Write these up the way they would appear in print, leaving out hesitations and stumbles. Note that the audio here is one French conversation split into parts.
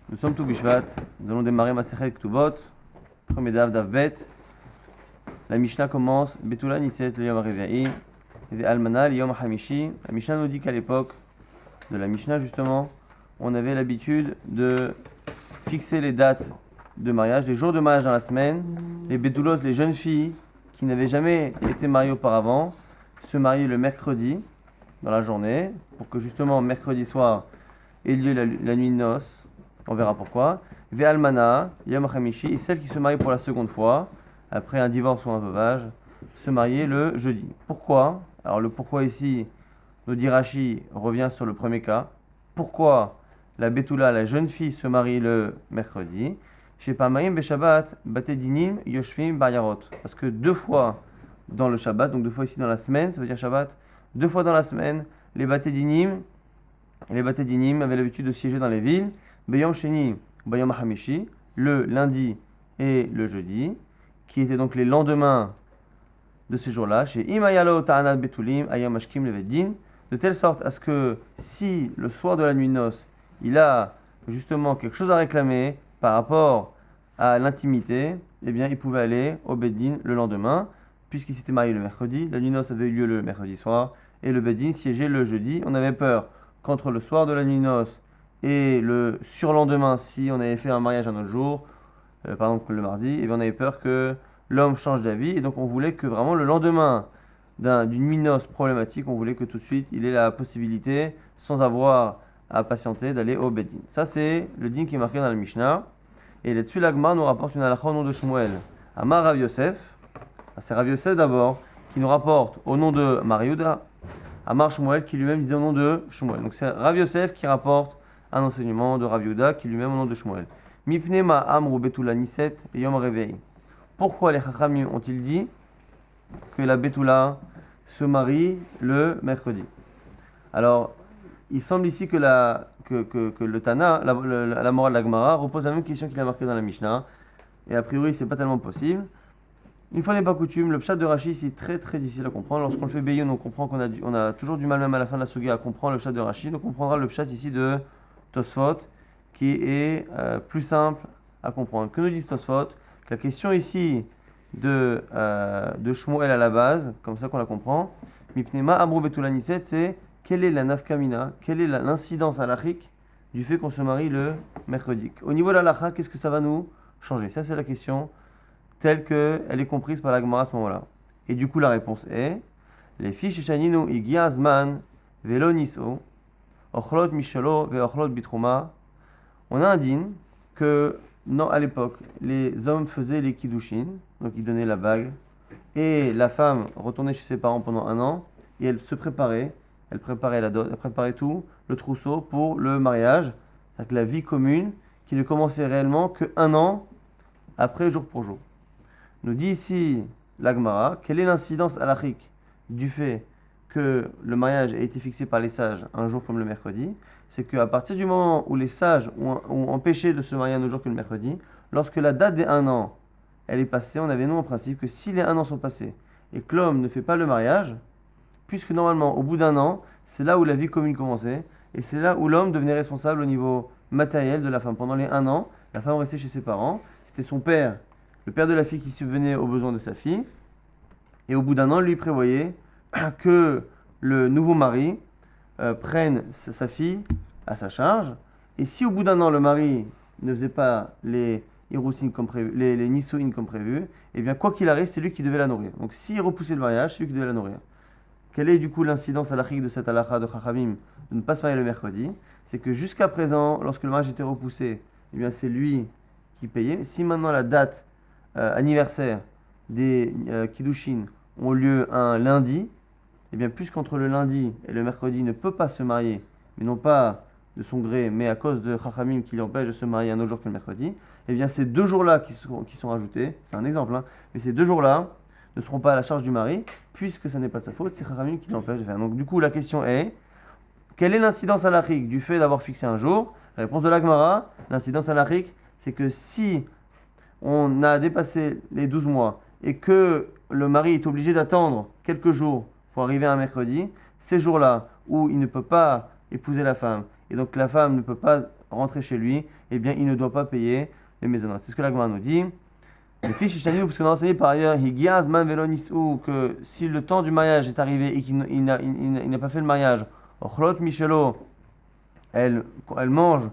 Nous sommes tout Bishvat, nous allons démarrer Masechet Ktubot, premier Dav Bet. La Mishnah commence Betula Niset le Yom HaRevi'i, et Almana le Yom HaMishi. La Mishnah nous dit qu'à l'époque de la Mishnah, justement, on avait l'habitude de fixer les dates de mariage, les jours de mariage dans la semaine. Les Betulot, les jeunes filles qui n'avaient jamais été mariées auparavant, se mariaient le mercredi dans la journée, pour que justement mercredi soir ait lieu la nuit de noces. On verra pourquoi. Ve'almana, Yom HaMishi, et celle qui se marie pour la seconde fois, après un divorce ou un veuvage, se marier le jeudi. Pourquoi? Alors le pourquoi ici, nous dit Rashi, revient sur le premier cas. Pourquoi la Betula, la jeune fille, se marie le mercredi? Chez Pamayim Beshabbat, Batedinim, Yoshvim, Baryarot. Parce que 2 fois dans le Shabbat, donc 2 fois ici dans la semaine, ça veut dire Shabbat, 2 fois dans la semaine, les Batedinim avaient l'habitude de siéger dans les villes. Beyom Sheni, Bayom Hamishi, le lundi et le jeudi, qui étaient donc les lendemains de ces jours-là, chez Imayalo Ta'anat Betulim, Ayam Ashkim Levedin, de telle sorte à ce que si le soir de la nuit de noces, il a justement quelque chose à réclamer par rapport à l'intimité, eh bien il pouvait aller au Beddin le lendemain, puisqu'il s'était marié le mercredi, la nuit de noces avait eu lieu le mercredi soir, et le Beddin siégeait le jeudi. On avait peur qu'entre le soir de la nuit de noces et le surlendemain, si on avait fait un mariage un autre jour, par exemple le mardi, et bien on avait peur que l'homme change d'avis. Et donc on voulait que vraiment le lendemain d'une nuit de noces problématique, on voulait que tout de suite il ait la possibilité, sans avoir à patienter, d'aller au Beddin. Ça c'est le din qui est marqué dans la Mishnah. Et là-dessus l'Agmar nous rapporte une halakha au nom de Shmuel. Amar Rav Yosef, c'est Rav Yosef d'abord, qui nous rapporte au nom de Mariuda. Amar Shmuel qui lui-même disait au nom de Shmuel. Donc c'est Rav Yosef qui rapporte un enseignement de Rav Yehuda qui lui-même au nom de Shmuel. Mipnema amru betula niset et yom reve'i. Pourquoi les Chachamim ont-ils dit que la betula se marie le mercredi? Alors, il semble ici que le Tana, la morale de la Gemara, repose la même question qu'il a marquée dans la Mishnah. Et a priori, c'est pas tellement possible. Une fois n'est pas coutume, le pshat de Rashi, c'est très très difficile à comprendre. Lorsqu'on le fait Beyoun, on comprend on a toujours du mal même à la fin de la Suga à comprendre le pshat de Rashi. Donc on prendra le pshat ici de Tosfot, qui est plus simple à comprendre. Que nous dit Tosfot? La question ici de Shmuel à la base, comme ça qu'on la comprend, Mipnema Amru Betula Niset, c'est quelle est la nafkamina, quelle est l'incidence halachique du fait qu'on se marie le mercredi. Au niveau de la halakha, qu'est-ce que ça va nous changer? Ça c'est la question telle qu'elle est comprise par la Gemara à ce moment-là. Et du coup la réponse est les fiches shaninu igia azman velo niso ochlot mishalo ve ochlot bitruma. On a un din que non, à l'époque les hommes faisaient les kiddushin, donc ils donnaient la bague, et la femme retournait chez ses parents pendant 1 an et elle se préparait, elle préparait la dot, elle préparait tout le trousseau pour le mariage, avec la vie commune qui ne commençait réellement que 1 an après jour pour jour. Nous dit ici l'Agmara, quelle est l'incidence halachique du fait que le mariage a été fixé par les sages un jour comme le mercredi? C'est qu'à partir du moment où les sages ont empêché de se marier un autre jour que le mercredi, lorsque la date des 1 an elle est passée, on avait nous en principe que si les 1 an sont passés et que l'homme ne fait pas le mariage, puisque normalement au bout d'1 an, c'est là où la vie commune commençait et c'est là où l'homme devenait responsable au niveau matériel de la femme. Pendant les 1 an, la femme restait chez ses parents, c'était son père, le père de la fille qui subvenait aux besoins de sa fille, et au bout d'1 an, lui prévoyait que le nouveau mari prenne sa fille à sa charge, et si au bout d'1 an le mari ne faisait pas les Hirusin comme prévu, les Nisuin comme prévu, et bien quoi qu'il arrive, c'est lui qui devait la nourrir. Donc s'il repoussait le mariage, c'est lui qui devait la nourrir. Quelle est du coup l'incidence halachique de cette halakha de Chachamim de ne pas se marier le mercredi? C'est que jusqu'à présent, lorsque le mariage était repoussé, eh bien c'est lui qui payait. Si maintenant la date anniversaire des Kiddushin ont lieu un lundi, et bien puisqu'entre le lundi et le mercredi il ne peut pas se marier, mais non pas de son gré, mais à cause de Chachamim qui l'empêche de se marier un autre jour que le mercredi, et bien ces 2 jours-là qui sont ajoutés, c'est un exemple, mais ces 2 jours-là ne seront pas à la charge du mari, puisque ça n'est pas de sa faute, c'est Chachamim qui l'empêche de faire. Donc du coup la question est, quelle est l'incidence halachique du fait d'avoir fixé un jour? La réponse de la Gemara, l'incidence halachique, c'est que si on a dépassé les 12 mois et que le mari est obligé d'attendre quelques jours pour arriver à un mercredi, ces jours-là où il ne peut pas épouser la femme, et donc la femme ne peut pas rentrer chez lui, eh bien il ne doit pas payer les maisonnotes. C'est ce que la Gemara nous dit. Les fiches Shishaniou, parce qu'on a enseigné par ailleurs, Higiazman Velonisou, que si le temps du mariage est arrivé et qu'il n'a pas fait le mariage, Ochlot Michelo, elle mange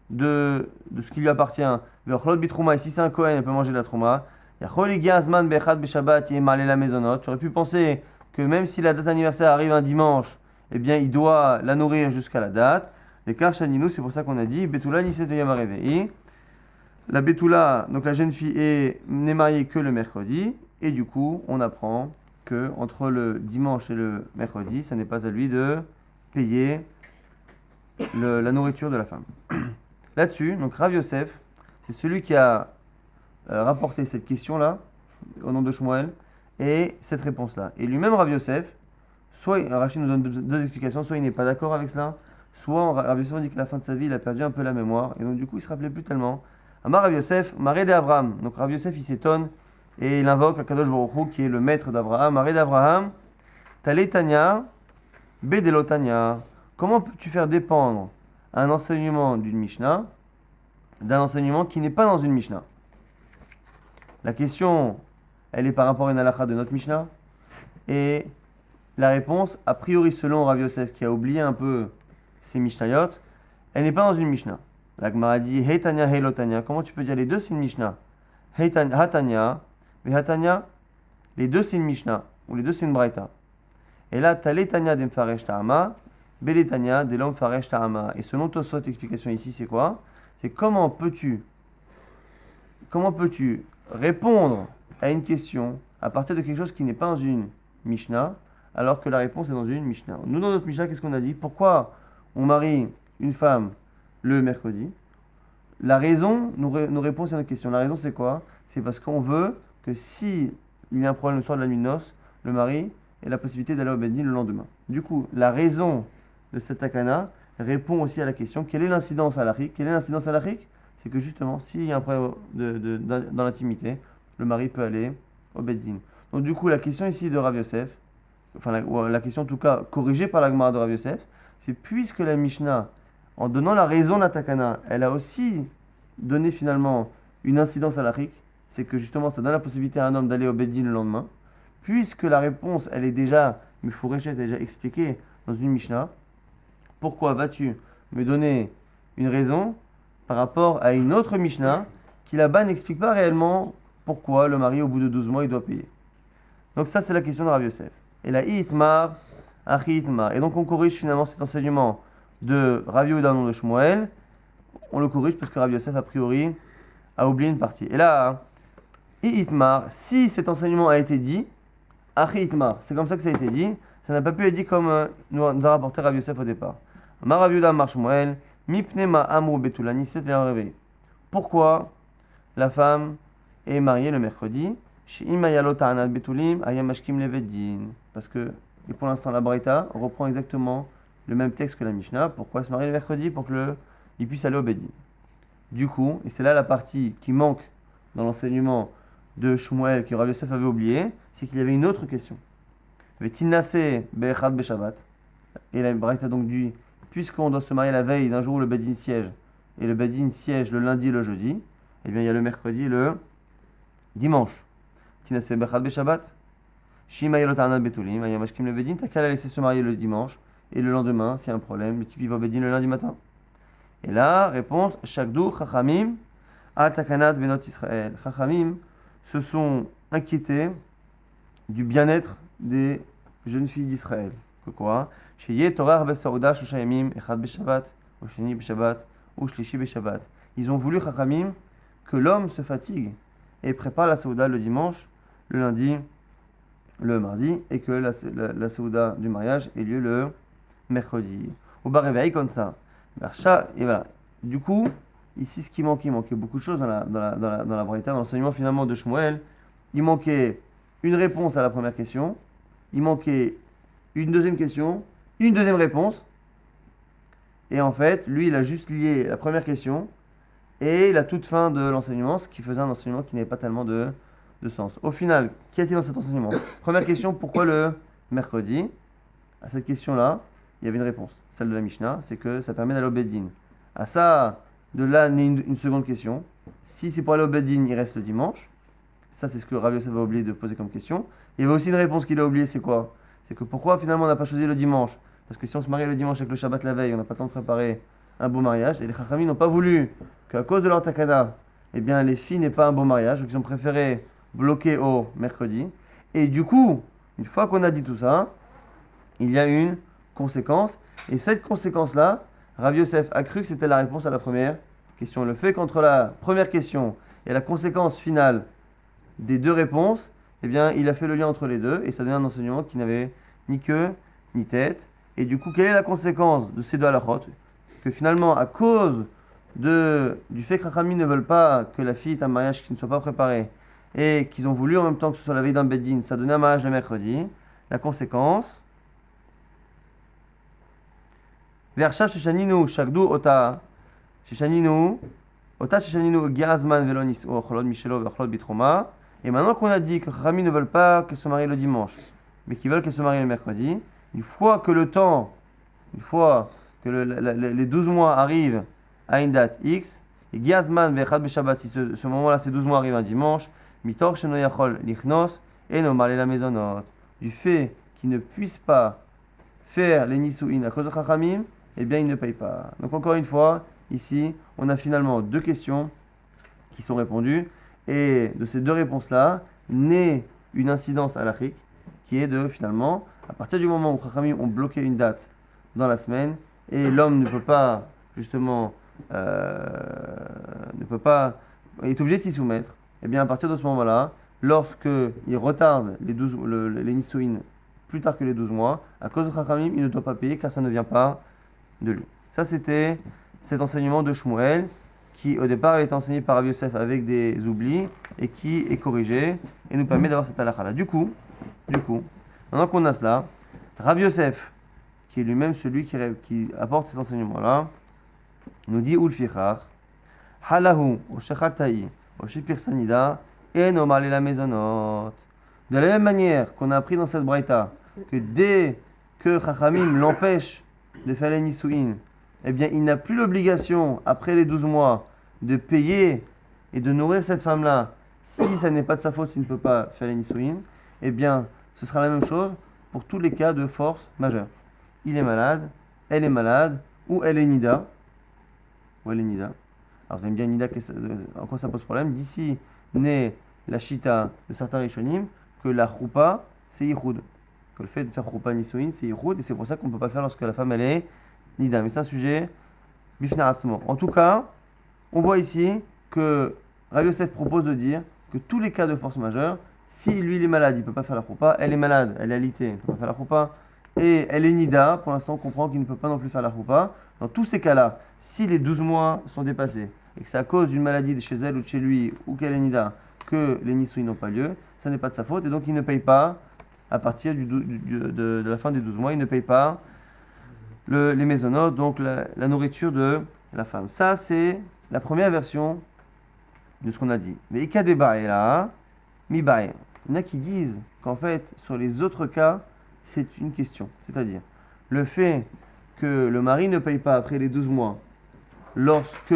de ce qui lui appartient, Ochlot Bitrouma, et si c'est un Kohen, elle peut manger de la Trouma. Yachol Higiazman Bechad Beshabbat, il est marié la maisonnote. Tu aurais pu penser que même si la date anniversaire arrive un dimanche, eh bien il doit la nourrir jusqu'à la date. Les Karchaninou, c'est pour ça qu'on a dit, Betula Niset de Yamarevei. La Betula, donc la jeune fille, n'est mariée que le mercredi, et du coup, on apprend que entre le dimanche et le mercredi, ça n'est pas à lui de payer la nourriture de la femme. Là-dessus, donc Rav Yosef, c'est celui qui a rapporté cette question-là, au nom de Shmuel, et cette réponse-là. Et lui-même, Rav Yosef, soit Rachid nous donne deux explications, soit il n'est pas d'accord avec cela, soit Rav Yosef dit qu'à la fin de sa vie, il a perdu un peu la mémoire, et donc du coup, il ne se rappelait plus tellement. Amar Rav Yosef, Maré d'Abraham. Donc Rav Yosef, il s'étonne et il invoque Akadosh Baruch Hu, qui est le maître d'Abraham. Maré d'Abraham, Taletania, Bedelotania. Comment peux-tu faire dépendre un enseignement d'une Mishnah d'un enseignement qui n'est pas dans une Mishnah? La question, elle est par rapport à une halakha de notre Mishnah. Et la réponse, a priori selon Rav Yosef, qui a oublié un peu ses Mishnayot, elle n'est pas dans une Mishnah. La Gemara dit Heitania, Heilotania. Comment tu peux dire les deux c'est une Mishnah? Hatania, Hatania, les deux c'est une Mishnah, ou les deux c'est une Braïta. Et là, Taletania d'Emfaresh Ta'ama, Beletania de l'homme Faresh Ta'ama. Et selon Tosot, l'explication ici, c'est quoi? C'est comment peux-tu répondre à une question à partir de quelque chose qui n'est pas dans une Mishnah, alors que la réponse est dans une Mishnah. Nous, dans notre Mishnah, qu'est-ce qu'on a dit? Pourquoi on marie une femme le mercredi? La raison nous répond à notre question. La raison, c'est quoi? C'est parce qu'on veut que si il y a un problème le soir de la nuit de noces, le mari ait la possibilité d'aller au Beddin le lendemain. Du coup, la raison de cette takana répond aussi à la question quelle est l'incidence halachique? Quelle est l'incidence halachique? C'est que justement, s'il y a un problème dans l'intimité, le mari peut aller au Beddin. Donc du coup, la question ici de Rav Yosef, enfin la question en tout cas corrigée par la Gemara de Rav Yosef, c'est puisque la Mishnah, en donnant la raison de la takana, elle a aussi donné finalement une incidence halachique, c'est que justement ça donne la possibilité à un homme d'aller au Beddin le lendemain, puisque la réponse elle est déjà, Mufourechet, déjà expliquée dans une Mishnah, pourquoi vas-tu me donner une raison par rapport à une autre Mishnah qui là-bas n'explique pas réellement pourquoi le mari au bout de 12 mois il doit payer? Donc ça c'est la question de Rav Yosef. Et la Itmar, Achi Itmar. Et donc on corrige finalement cet enseignement de Rav Yehuda nom de Shmuel, on le corrige parce que Rav Yosef a priori a oublié une partie. Et là, Itmar, si cet enseignement a été dit, Achi Itmar, c'est comme ça que ça a été dit, ça n'a pas pu être dit comme nous a rapporté Rav Yosef au départ. Ma Rav Yehuda Mar Shmuel, Mipnema Amru Betulani Set Ve'arevé. Pourquoi la femme est mariée le mercredi? Parce que, et pour l'instant, la Braïta reprend exactement le même texte que la Mishnah. Pourquoi se marier le mercredi? Pour qu'il puisse aller au Beddin. Du coup, et c'est là la partie qui manque dans l'enseignement de Shmuel, que Rav Yosef avait oublié, c'est qu'il y avait une autre question. Vetinase be'echad be'shabbat. Et la Braïta donc dit, puisqu'on doit se marier la veille d'un jour où le Beddin siège, et le Beddin siège le lundi et le jeudi, eh bien il y a le mercredi et le dimanche. Tinase be'echad be'shabbat. Shima yelot anad betulim, ayamashkim le Beddin, t'as qu'à la laisser se marier le dimanche, et le lendemain, s'il y a un problème, le type il va au Beddin le lundi matin. Et là, réponse, Shakdou, Chachamim, Atakanat Benot Israël. Chachamim se sont inquiétés du bien-être des jeunes filles d'Israël. Que quoi? Sheye Torah Arbe Saouda, Shoshayamim, Echad Beshabbat, Osheni Beshabbat, ou Shlishi Beshabbat. Ils ont voulu, Chachamim, que l'homme se fatigue et prépare la Saouda le dimanche, le lundi, le mardi, et que la Saouda du mariage ait lieu le mercredi. Ou Baréveil comme ça. Et voilà. Du coup, ici, ce qui manquait, il manquait beaucoup de choses dans la Braïta, dans l'enseignement finalement de Shmuel. Il manquait une réponse à la première question, il manquait une deuxième question, une deuxième réponse, et en fait, lui, il a juste lié la première question et la toute fin de l'enseignement, ce qui faisait un enseignement qui n'avait pas tellement de sens. Au final, qu'y a-t-il dans cet enseignement? Première question, pourquoi le mercredi? À cette question-là, il y avait une réponse. Celle de la Mishnah, c'est que ça permet d'aller au Beddin. À ça, De là naît une seconde question. Si c'est pour aller au Bedin, il reste le dimanche. Ça, c'est ce que Rav Yosef va oublier de poser comme question. Il y avait aussi une réponse qu'il a oubliée, c'est quoi? C'est que pourquoi finalement on n'a pas choisi le dimanche? Parce que si on se marie le dimanche avec le Shabbat la veille, on n'a pas le temps de préparer un beau mariage. Et les Chachamim n'ont pas voulu qu'à cause de leur takana, eh bien les filles n'aient pas un beau mariage. Donc ils ont préféré bloquer au mercredi. Et du coup, une fois qu'on a dit tout ça, il y a une conséquence. Et cette conséquence-là, Rav Yosef a cru que c'était la réponse à la première question. Le fait qu'entre la première question et la conséquence finale des deux réponses, eh bien, il a fait le lien entre les deux et ça donne un enseignement qui n'avait ni queue ni tête. Et du coup, quelle est la conséquence de ces deux halachot? Que finalement, à cause du fait que Chachamim ne veulent pas que la fille ait un mariage qui ne soit pas préparé et qu'ils ont voulu en même temps que ce soit la veille d'un Beddin, ça donnait un mariage le mercredi. La conséquence, Vershav Sheshaninu Shagdu Ota Sheshaninu Ota Sheshaninu Giazman Velonis Ocholod Michelo Vercholod Bitroma. Et maintenant qu'on a dit que Chachamim ne veulent pas qu'elle se marie le dimanche, mais qu'ils veulent qu'elle se marie le mercredi, une fois que les 12 mois arrivent à une date X, et Giazman Vechad Beshabbat, si ce moment-là, ces 12 mois arrivent un dimanche, Mitor Sheno Yachol Lichnos, et no Marle la Maisonot, du fait qu'ils ne puissent pas faire les Nisuin à cause de Chachamim, eh bien ils ne payent pas. Donc encore une fois, ici, on a finalement deux questions qui sont répondues. Et de ces deux réponses-là, naît une incidence halachique qui est de finalement, à partir du moment où Chachamim ont bloqué une date dans la semaine et l'homme ne peut pas, justement, est obligé de s'y soumettre, et bien à partir de ce moment-là, lorsqu'il retarde les Nisuin plus tard que les 12 mois, à cause de Chachamim, il ne doit pas payer car ça ne vient pas de lui. Ça, c'était cet enseignement de Shmuel qui au départ avait été enseigné par Rav Yosef avec des oublis et qui est corrigé et nous permet d'avoir cette halakha-là. Du coup, maintenant qu'on a cela, Rav Yosef, qui est lui-même celui qui apporte cet enseignement-là, nous dit Ulfichach, Halahu, o Shechataï, o Shipir Sanida, et no Marle la Maisonot. De la même manière qu'on a appris dans cette braïta que dès que Chachamim l'empêche de faire les Nisuin, eh bien il n'a plus l'obligation, après les 12 mois, de payer et de nourrir cette femme-là, si ça n'est pas de sa faute, s'il ne peut pas faire les Nisuin, eh bien, ce sera la même chose pour tous les cas de force majeure. Il est malade, elle est malade, ou elle est nida. Alors vous allez me dire, nida, en quoi ça pose problème? D'ici naît la chita de certains rishonim, que la choupa, c'est yichud. Que le fait de faire choupa Nisuin, c'est yichud, et c'est pour ça qu'on ne peut pas le faire lorsque la femme, elle est nida. Mais c'est un sujet bifnaratzmo. En tout cas, on voit ici que Rav Yosef propose de dire que tous les cas de force majeure, si lui il est malade, il ne peut pas faire la choupa, elle est malade, elle est alitée, elle ne peut pas faire la choupa, et elle est nida, pour l'instant on comprend qu'il ne peut pas non plus faire la choupa. Dans tous ces cas-là, si les 12 mois sont dépassés, et que c'est à cause d'une maladie de chez elle ou de chez lui, ou qu'elle est nida, que les nisuin n'ont pas lieu, ça n'est pas de sa faute, et donc il ne paye pas, à partir de la fin des 12 mois, il ne paye pas les maisonnotes, donc la nourriture de la femme. Ça, c'est la première version de ce qu'on a dit. Mais Ikadebae là, Mibae. Il y en a qui disent qu'en fait, sur les autres cas, c'est une question. C'est-à-dire, le fait que le mari ne paye pas après les 12 mois, lorsque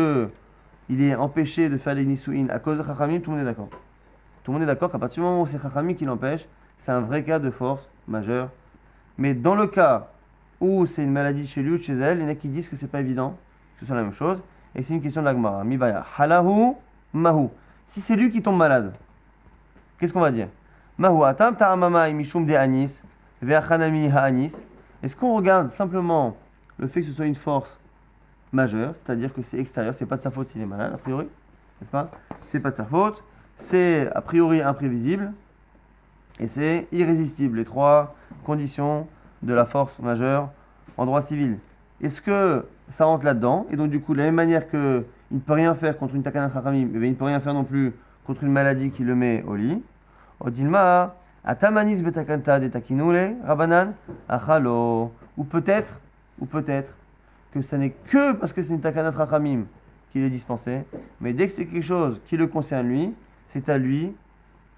il est empêché de faire les Nisuin à cause de Chachamim, tout le monde est d'accord. Tout le monde est d'accord qu'à partir du moment où c'est Chachamim qui l'empêche, c'est un vrai cas de force majeure. Mais dans le cas où c'est une maladie chez lui ou chez elle, il y en a qui disent que c'est pas évident, que ce soit la même chose, et c'est une question de la Gemara. Mibaya, halahu, mahu. Si c'est lui qui tombe malade, qu'est-ce qu'on va dire? Mahu atam ta'amama mishum de anis, ve'achanami ha'anis. Est-ce qu'on regarde simplement le fait que ce soit une force majeure, c'est-à-dire que c'est extérieur, c'est pas de sa faute s'il est malade, a priori, n'est-ce pas? C'est pas de sa faute, c'est a priori imprévisible, et c'est irrésistible, les trois conditions de la force majeure en droit civil. Est-ce que ça rentre là-dedans? Et donc du coup, de la même manière qu'il ne peut rien faire contre une takana chachamim, il ne peut rien faire non plus contre une maladie qui le met au lit. Odilma, atamanis betakanta de takinule, rabanan, achalo. Ou peut-être que ce n'est que parce que c'est une takana chachamim qu'il est dispensé, mais dès que c'est quelque chose qui le concerne lui, c'est à lui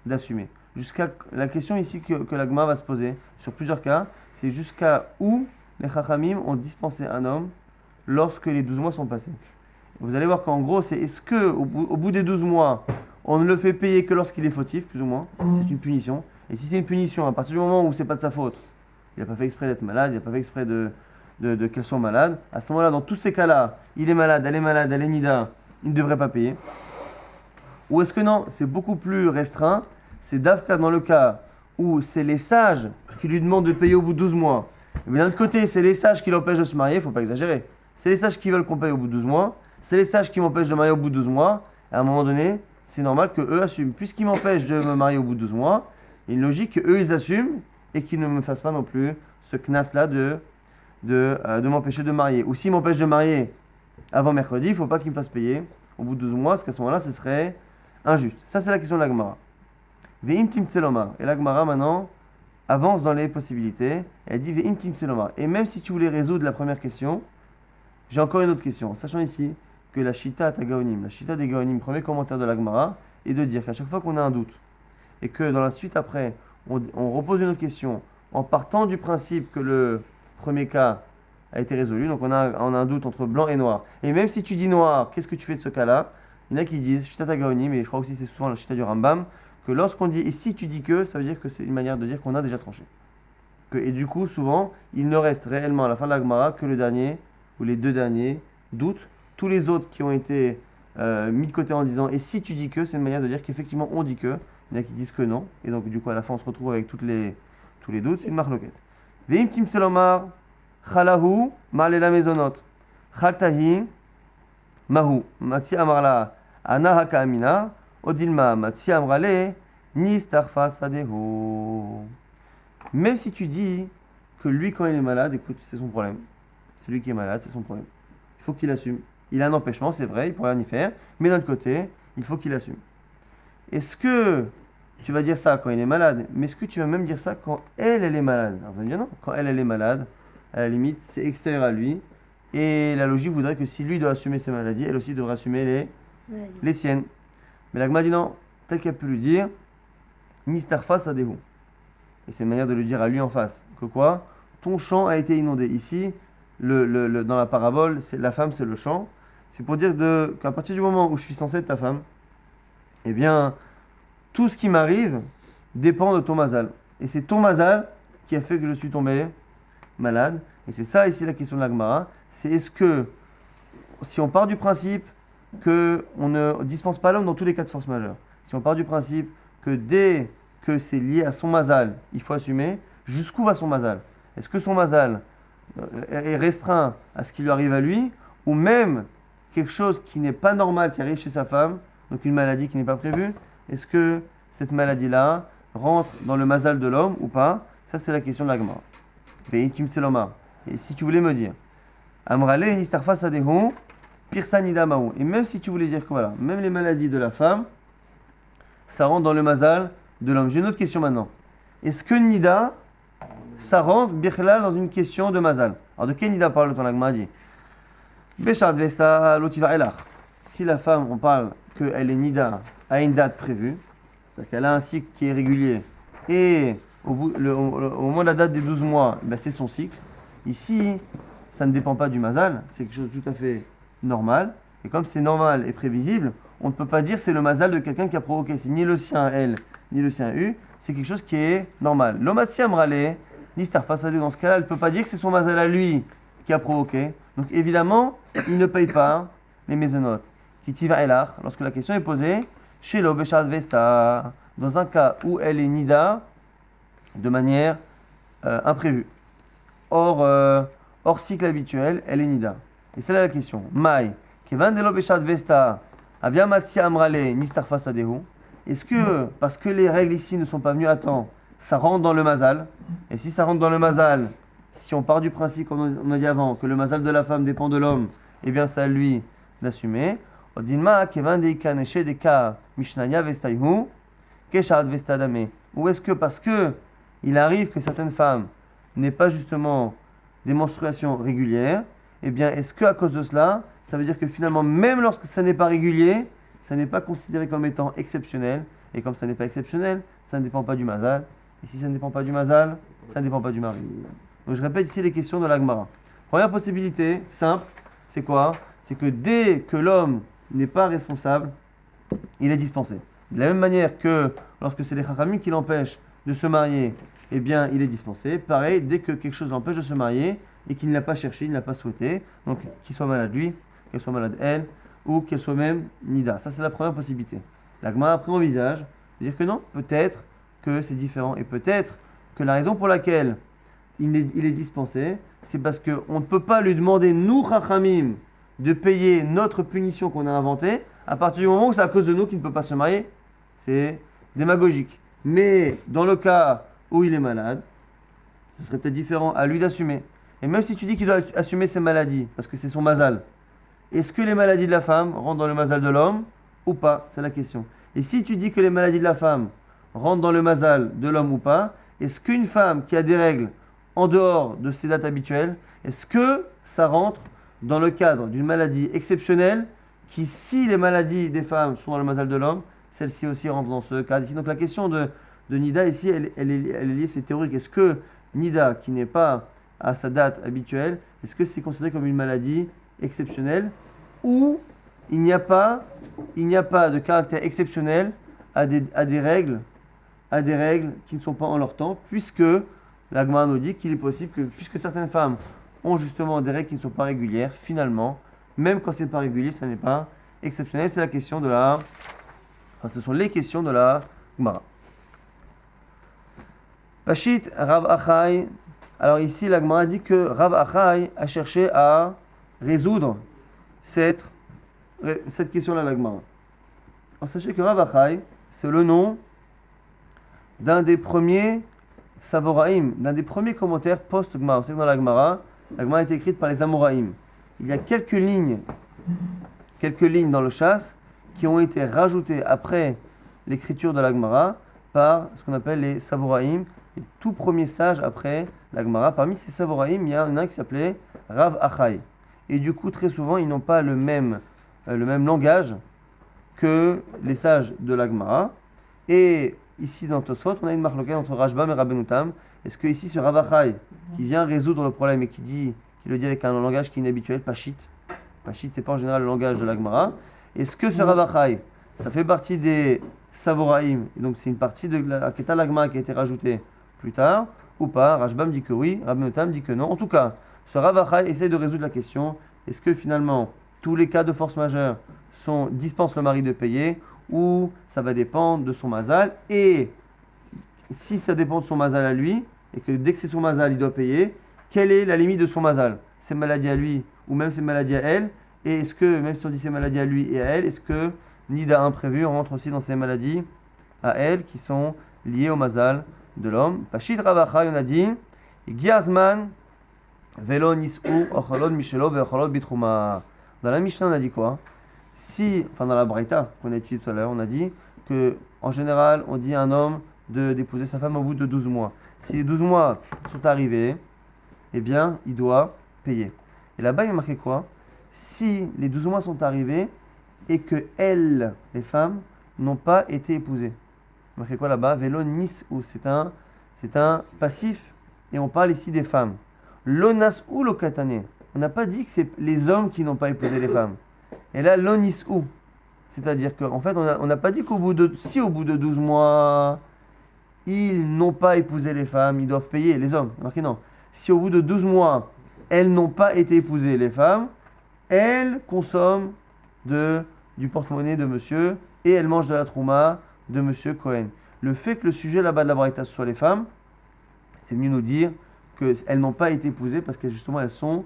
d'assumer. Jusqu'à la question ici que la Gemara va se poser sur plusieurs cas, c'est jusqu'à où les Chachamim ont dispensé un homme lorsque les 12 mois sont passés. Vous allez voir qu'en gros, c'est est-ce que au bout des 12 mois, on ne le fait payer que lorsqu'il est fautif, plus ou moins, c'est une punition. Et si c'est une punition, à partir du moment où c'est pas de sa faute, il n'a pas fait exprès d'être malade, il n'a pas fait exprès qu'elle soit malade, à ce moment-là, dans tous ces cas-là, il est malade, elle est nida, il ne devrait pas payer. Ou est-ce que non, c'est beaucoup plus restreint, c'est Davka dans le cas où c'est les sages qui lui demandent de payer au bout de 12 mois. Mais d'un autre côté, c'est les sages qui l'empêchent de se marier, il ne faut pas exagérer. C'est les sages qui veulent qu'on paye au bout de 12 mois, c'est les sages qui m'empêchent de me marier au bout de 12 mois. À un moment donné, c'est normal qu'eux assument. Puisqu'ils m'empêchent de me marier au bout de 12 mois, il est logique qu'eux ils assument et qu'ils ne me fassent pas non plus ce knas-là de m'empêcher de marier. Ou s'ils m'empêchent de marier avant mercredi, il ne faut pas qu'ils me fassent payer au bout de 12 mois, parce qu'à ce moment-là, ce serait injuste. Ça, c'est la question de la Gemara. Ve'im timtselomar. Et la Gemara, maintenant, avance dans les possibilités. Elle dit Ve'im timtselomar. Et même si tu voulais résoudre la première question, j'ai encore une autre question. Sachant ici que la Shita Gaonim, la Shita des Gaonim, premier commentaire de la Gemara, est de dire qu'à chaque fois qu'on a un doute, et que dans la suite après, on repose une autre question, en partant du principe que le premier cas a été résolu, donc on a un doute entre blanc et noir. Et même si tu dis noir, qu'est-ce que tu fais de ce cas-là? Il y en a qui disent, Shita Gaonim, et je crois aussi c'est souvent la Shita du Rambam, que lorsqu'on dit, et si tu dis que, ça veut dire que c'est une manière de dire qu'on a déjà tranché. Et du coup, souvent, il ne reste réellement à la fin de la Gemara que le dernier, ou les deux derniers, doutes. Tous les autres qui ont été mis de côté en disant, et si tu dis que, c'est une manière de dire qu'effectivement on dit que, il y en a qui disent que non, et donc du coup à la fin on se retrouve avec tous les doutes, c'est une marloquette. Veim tim selomar, chalahu, malela mezonot, chaltahi, mahu, matsi amarla, ana haka amina, odilma, matsi amrale, nistarfa sadehu. Même si tu dis que lui quand il est malade, écoute, c'est son problème. C'est lui qui est malade, c'est son problème. Il faut qu'il assume. Il a un empêchement, c'est vrai, il ne pourrait rien y faire, mais d'un autre côté, il faut qu'il assume. Est-ce que tu vas dire ça quand il est malade, mais est-ce que tu vas même dire ça quand elle est malade? Alors vous allez me dire non, quand elle est malade, à la limite, c'est extérieur à lui, et la logique voudrait que si lui doit assumer ses maladies, elle aussi devrait assumer les siennes. Mais la Gemara dit non, tel qu'elle peut lui dire, nistarfa sadehu. Et c'est une manière de lui dire à lui en face, que quoi? Ton champ a été inondé. Ici, dans la parabole, la femme c'est le champ. C'est pour dire qu'à partir du moment où je suis censé être ta femme, eh bien, tout ce qui m'arrive dépend de ton mazal. Et c'est ton mazal qui a fait que je suis tombé malade. Et c'est ça ici la question de la Gemara. C'est est-ce que, si on part du principe qu'on ne dispense pas l'homme dans tous les cas de force majeure, si on part du principe que dès que c'est lié à son mazal, il faut assumer, jusqu'où va son mazal? Est-ce que son mazal est restreint à ce qui lui arrive à lui, ou même quelque chose qui n'est pas normal qui arrive chez sa femme, donc une maladie qui n'est pas prévue, est-ce que cette maladie-là rentre dans le mazal de l'homme ou pas? Ça c'est la question de la Gemara. Et si tu voulais me dire, Amrale nistarfa sadehu, pirsa nida mahu. Et même si tu voulais dire que voilà, même les maladies de la femme, ça rentre dans le mazal de l'homme. J'ai une autre question maintenant. Est-ce que nida, ça rentre birchlal dans une question de mazal? Alors de quel nida parle ton Gemara dit? Béchad vesta lotiva elach. Si la femme, on parle qu'elle est nida à une date prévue, c'est-à-dire qu'elle a un cycle qui est régulier, et au moment de la date des 12 mois, ben c'est son cycle. Ici, ça ne dépend pas du mazal, c'est quelque chose de tout à fait normal. Et comme c'est normal et prévisible, on ne peut pas dire c'est le mazal de quelqu'un qui a provoqué. C'est ni le sien elle, ni le sien u, c'est quelque chose qui est normal. L'omassi amrale, ni starfasadé, dans ce cas-là, elle ne peut pas dire que c'est son mazal à lui qui a provoqué. Donc évidemment, il ne paye pas les mésonotes. Kitiva elach, lorsque la question est posée, chez l'obeshad vesta, dans un cas où elle est nida de manière imprévue. Hors cycle habituel, elle est nida. Et c'est là la question. Mai, kevan de l'obeshad vesta, avia matsia amrale, nistarfa sadehu. Est-ce que, parce que les règles ici ne sont pas venues à temps, ça rentre dans le mazal? Et si ça rentre dans le mazal, si on part du principe, comme on a dit avant, que le mazal de la femme dépend de l'homme, eh bien c'est à lui d'assumer. Odinma, kevan de ikaneshe de ka mishnaya vestayhu, keshad vestadame. Ou est-ce que parce que il arrive que certaines femmes n'aient pas justement des menstruations régulières, eh bien est-ce que à cause de cela, ça veut dire que finalement, même lorsque ça n'est pas régulier, ça n'est pas considéré comme étant exceptionnel, et comme ça n'est pas exceptionnel, ça ne dépend pas du mazal. Et si ça ne dépend pas du mazal, ça ne dépend pas du mari. Donc je répète ici les questions de la Gemara. Première possibilité, simple, c'est quoi? c'est que dès que l'homme n'est pas responsable, il est dispensé. De la même manière que lorsque c'est les chachamim qui l'empêchent de se marier, eh bien, il est dispensé. Pareil, dès que quelque chose l'empêche de se marier et qu'il ne l'a pas cherché, il ne l'a pas souhaité, donc qu'il soit malade lui, qu'elle soit malade elle, ou qu'elle soit même nida. Ça, c'est la première possibilité. La Gemara après envisage de dire que non, peut-être que c'est différent et peut-être que la raison pour laquelle il est dispensé, c'est parce qu'on ne peut pas lui demander, nous, chachamim, de payer notre punition qu'on a inventée à partir du moment où c'est à cause de nous qu'il ne peut pas se marier. C'est démagogique. Mais dans le cas où il est malade, ce serait peut-être différent à lui d'assumer. Et même si tu dis qu'il doit assumer ses maladies, parce que c'est son mazal, est-ce que les maladies de la femme rentrent dans le mazal de l'homme ou pas? C'est la question. Et si tu dis que les maladies de la femme rentrent dans le mazal de l'homme ou pas, est-ce qu'une femme qui a des règles en dehors de ses dates habituelles, est-ce que ça rentre dans le cadre d'une maladie exceptionnelle qui, si les maladies des femmes sont dans le mazal de l'homme, celle-ci aussi rentre dans ce cadre ici. Donc la question de Nida ici, elle est liée, c'est théorique. Est-ce que Nida, qui n'est pas à sa date habituelle, est-ce que c'est considéré comme une maladie exceptionnelle ou il n'y a pas de caractère exceptionnel à des règles qui ne sont pas en leur temps, puisque la Gemara nous dit qu'il est possible que, puisque certaines femmes ont justement des règles qui ne sont pas régulières, finalement, même quand c'est pas régulier, ça n'est pas exceptionnel. C'est la question de la... Enfin, ce sont les questions de la Gemara. Pashit Rav Achai. Alors ici, la Gemara dit que Rav Achai a cherché à résoudre cette question-là, la Gemara. Alors sachez que Rav Achai, c'est le nom d'un des premiers Savoraïm, d'un des premiers commentaires post-Gemara. Vous savez que dans la Gemara a été écrite par les Amoraïm. Il y a quelques lignes dans le Shas qui ont été rajoutées après l'écriture de la Gemara par ce qu'on appelle les Savoraïm, les tout premiers sages après la Gemara. Parmi ces Savoraïm, il y en a un qui s'appelait Rav Achai. Et du coup, très souvent, ils n'ont pas le même langage que les sages de la Gemara. Et ici, dans Tosfot, on a une marloquette entre Rashbam et Rabbeinu Tam. Est-ce que ici, ce Rav Achai, qui vient résoudre le problème et qui le dit avec un langage qui est inhabituel, Pashit, c'est pas en général le langage de la Gemara. Est-ce que ce Rav Achai, ça fait partie des Savoraïm, et donc c'est une partie de la Keta la Gemara qui a été rajoutée plus tard, ou pas? Rashbam dit que oui, Rabbeinu Tam dit que non. En tout cas, ce Rav Achai essaie de résoudre la question, est-ce que finalement, tous les cas de force majeure dispensent le mari de payer, ou ça va dépendre de son mazal, et si ça dépend de son mazal à lui, et que dès que c'est son mazal, il doit payer, quelle est la limite de son mazal? Ses maladies à lui, ou même ses maladies à elle, et est-ce que, même si on dit ses maladies à lui et à elle, est-ce que Nida imprévu rentre aussi dans ses maladies à elle, qui sont liées au mazal de l'homme? Pashit Rav Achai, on a dit, Giazman, Velo Nis'u, Ocholod Mishelo, Veocholod Bitrouma. Dans la Mishnah, on a dit quoi? Dans la Braïta qu'on a étudié tout à l'heure, on a dit que en général, on dit à un homme d'épouser sa femme au bout de 12 mois. Si les 12 mois sont arrivés, eh bien, il doit payer. Et là-bas, il y a marqué quoi? Si les 12 mois sont arrivés et que elles, les femmes, n'ont pas été épousées. Il y a marqué quoi là-bas? Velo nis ou c'est un passif et on parle ici des femmes. Lonas ou lokatane. On n'a pas dit que c'est les hommes qui n'ont pas épousé les femmes. Et là, lonis ou. C'est-à-dire qu'en fait, on n'a pas dit qu'au bout de 12 mois, ils n'ont pas épousé les femmes, ils doivent payer les hommes. Marqué non. Si au bout de 12 mois, elles n'ont pas été épousées les femmes, elles consomment du porte-monnaie de monsieur et elles mangent de la trouma de monsieur Cohen. Le fait que le sujet là-bas de la Braïta ce soit les femmes, c'est venu nous dire qu'elles n'ont pas été épousées parce que justement elles sont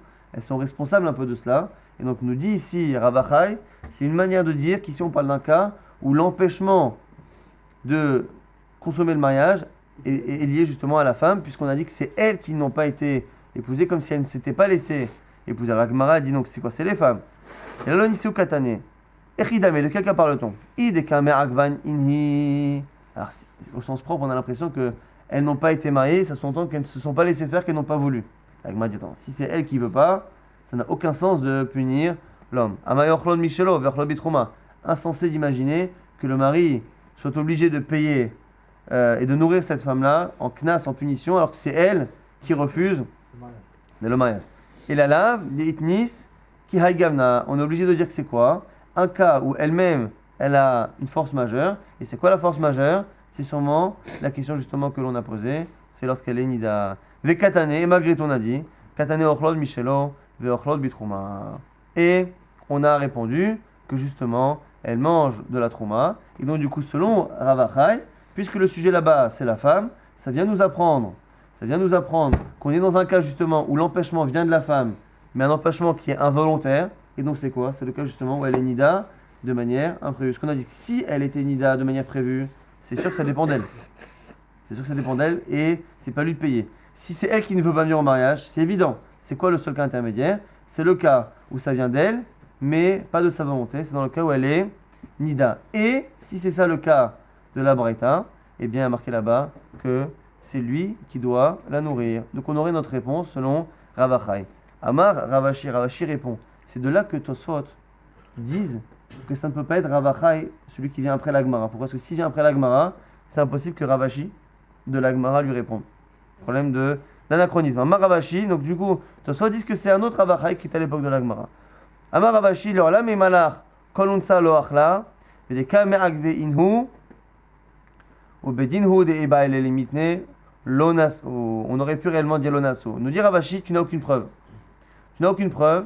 responsables un peu de cela. Et donc nous dit ici Rav Achai, c'est une manière de dire qu'ici on parle d'un cas où l'empêchement de consommer le mariage est lié justement à la femme, puisqu'on a dit que c'est elles qui n'ont pas été épousées, comme si elles ne s'étaient pas laissées épouser. La Gemara dit donc c'est quoi? C'est les femmes. Et là, l'on ou katane. Echidame, de quel cas parle-t-on? Idekame agvan inhi. Alors, au sens propre, on a l'impression qu'elles n'ont pas été mariées, ça s'entend qu'elles ne se sont pas laissées faire, qu'elles n'ont pas voulu. La Gemara dit attends, si c'est elle qui ne veut pas, ça n'a aucun sens de punir l'homme. Amayochlon michelo, verchlon bitrouma. Insensé d'imaginer que le mari soit obligé de payer et de nourrir cette femme-là en knas, en punition, alors que c'est elle qui refuse le mariage. Et la lave, des itnis, Ki haïgavna, on est obligé de dire que c'est quoi? Un cas où elle-même, elle a une force majeure. Et c'est quoi la force majeure? C'est sûrement la question justement que l'on a posée. C'est lorsqu'elle est nida. Ve katane, et malgré tout on a dit, katane ochlod michelo, ve ochlod bitrouma. Et on a répondu que justement, elle mange de la trouma. Et donc du coup, selon Ravachai, puisque le sujet là-bas, c'est la femme, ça vient nous apprendre qu'on est dans un cas justement où l'empêchement vient de la femme, mais un empêchement qui est involontaire. Et donc c'est quoi? C'est le cas justement où elle est nida de manière imprévue. Ce qu'on a dit, si elle était nida de manière prévue, c'est sûr que ça dépend d'elle. C'est sûr que ça dépend d'elle et c'est pas lui de payer. Si c'est elle qui ne veut pas venir au mariage, c'est évident. C'est quoi le seul cas intermédiaire? C'est le cas où ça vient d'elle, mais pas de sa volonté. C'est dans le cas où elle est nida. Et si c'est ça le cas de la braïta, eh bien il y a marqué là-bas que c'est lui qui doit la nourrir. Donc on aurait notre réponse selon Ravachai. Amar Ravashi, Ravashi répond. C'est de là que Tosfot disent que ça ne peut pas être Ravachai, celui qui vient après l'Agmara. Pourquoi? Parce que s'il vient après l'Agmara, c'est impossible que Ravashi de l'Agmara lui réponde. Problème d'anachronisme. Amar Ravashi, donc du coup, Tosfot disent que c'est un autre Ravachai qui est à l'époque de l'Agmara. Amar Ravashi, le Olam et Malach, Kolunsa lo achla, et des Kame Agve Inhu, ou Bedinhu de Eba el Limitne, Lonaso. On aurait pu réellement dire Lonaso. Nous dit Ravashi, tu n'as aucune preuve. Tu n'as aucune preuve.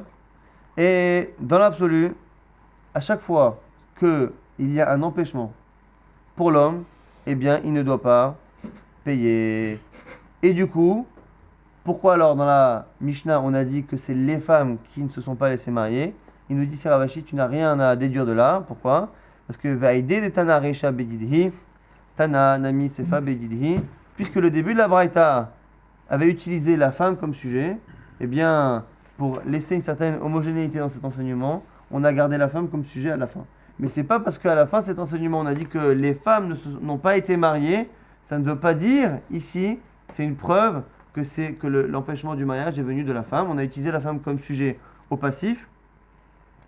Et dans l'absolu, à chaque fois qu'il y a un empêchement pour l'homme, eh bien, il ne doit pas payer. Et du coup, pourquoi alors dans la Mishnah, on a dit que c'est les femmes qui ne se sont pas laissées marier? Il nous dit, c'est Ravashi, tu n'as rien à déduire de là. Pourquoi? Parce que Vaïde de Tana Recha Bedidhi, Tana Nami Sefa Bedidhi, puisque le début de la Braïta avait utilisé la femme comme sujet, eh bien, pour laisser une certaine homogénéité dans cet enseignement, on a gardé la femme comme sujet à la fin. Mais c'est pas parce qu'à la fin de cet enseignement, on a dit que les femmes n'ont pas été mariées, ça ne veut pas dire, ici, c'est une preuve que l'empêchement du mariage est venu de la femme. On a utilisé la femme comme sujet au passif,